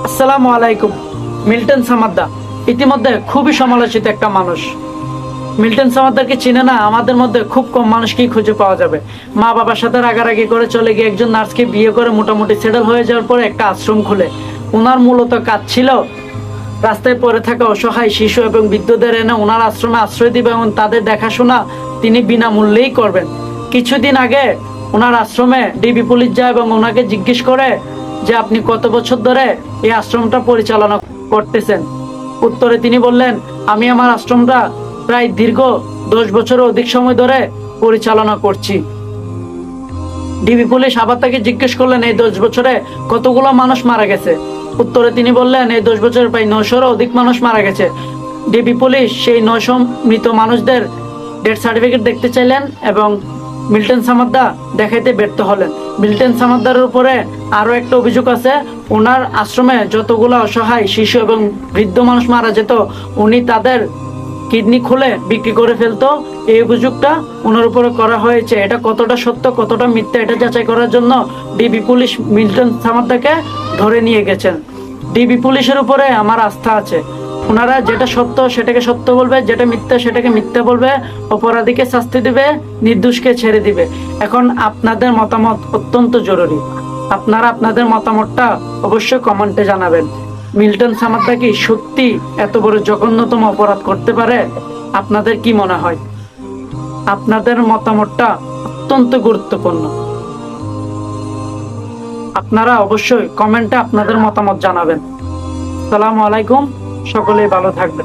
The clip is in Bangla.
আসসালামু আলাইকুম। মিল্টন সামাদ্দার ইতিমধ্যে খুবই সমালোচিত একটা মানুষ। মিল্টন সামাদ্দারকে চিনে না আমাদের মধ্যে খুব কম মানুষকেই খুঁজে পাওয়া যাবে। মা বাবার সাথে রাগারাগি করে চলে গিয়ে একজন নার্সকে বিয়ে করে মোটামুটি সেটেল হয়ে যাওয়ার পরে একটা আশ্রম খুলে ওনার মূলত কাজ ছিল রাস্তায় পড়ে থাকা অসহায় শিশু এবং বৃদ্ধদের এনে ওনার আশ্রমে আশ্রয় দিবে এবং তাদের দেখাশোনা তিনি বিনামূল্যেই করবেন। কিছুদিন আগে ওনার আশ্রমে ডিবি পুলিশ যায় এবং ওনাকে জিজ্ঞেস করে যে আপনি কত বছর ধরে এই আশ্রমটা পরিচালনা করতেছেন। উত্তরে তিনি বললেন, আমি আমার আশ্রমটা প্রায় দীর্ঘ 10 বছরের অধিক সময় ধরে পরিচালনা করছি। ডিবি পুলিশ আবার তাকে জিজ্ঞেস করলেন, এই 10 বছরে কতগুলো মানুষ মারা গেছে? উত্তরে তিনি বললেন, এই 10 বছরে প্রায় 900-এরও অধিক মানুষ মারা গেছে। ডিবি পুলিশ সেই 900 মৃত মানুষদের ডেথ সার্টিফিকেট দেখতে চাইলেন এবং মিল্টন সামাদ্দার দেখাইতে ব্যর্থ হলেন। মিল্টন সামাদ্দারের উপরে আরো একটা অভিযোগ আছে, ওনার আশ্রমে যতগুলো অসহায় শিশু এবং বৃদ্ধ মানুষ মারা যেত উনি তাদের কিডনি খুলে বিক্রি করে ফেলতো। এই অভিযোগটা ওনার উপরে করা হয়েছে। এটা কতটা সত্য কতটা মিথ্যা এটা যাচাই করার জন্য ডিবি পুলিশ মিল্টন সামাদ্দারকে ধরে নিয়ে গেছেন। ডিবি পুলিশের উপরে আমার আস্থা আছে। ওনারা যেটা সত্য সেটাকে সত্য বলবে, যেটা মিথ্যা সেটাকে মিথ্যা বলবে, অপরাধীকে শাস্তি দিবে, নির্দোষকে ছেড়ে দিবে। এখন আপনাদের মতামত অত্যন্ত জরুরি। আপনারা আপনাদের মতামতটা অবশ্যই কমেন্টে জানাবেন। মিল্টন সামাদ্দার কি সত্যি এত বড় জঘন্যতম অপরাধ করতে পারে? আপনাদের কি মনে হয়? আপনাদের মতামতটা অত্যন্ত গুরুত্বপূর্ণ। আপনারা অবশ্যই কমেন্টে আপনাদের মতামত জানাবেন। আসসালামু আলাইকুম, সকলেই ভালো থাকবেন।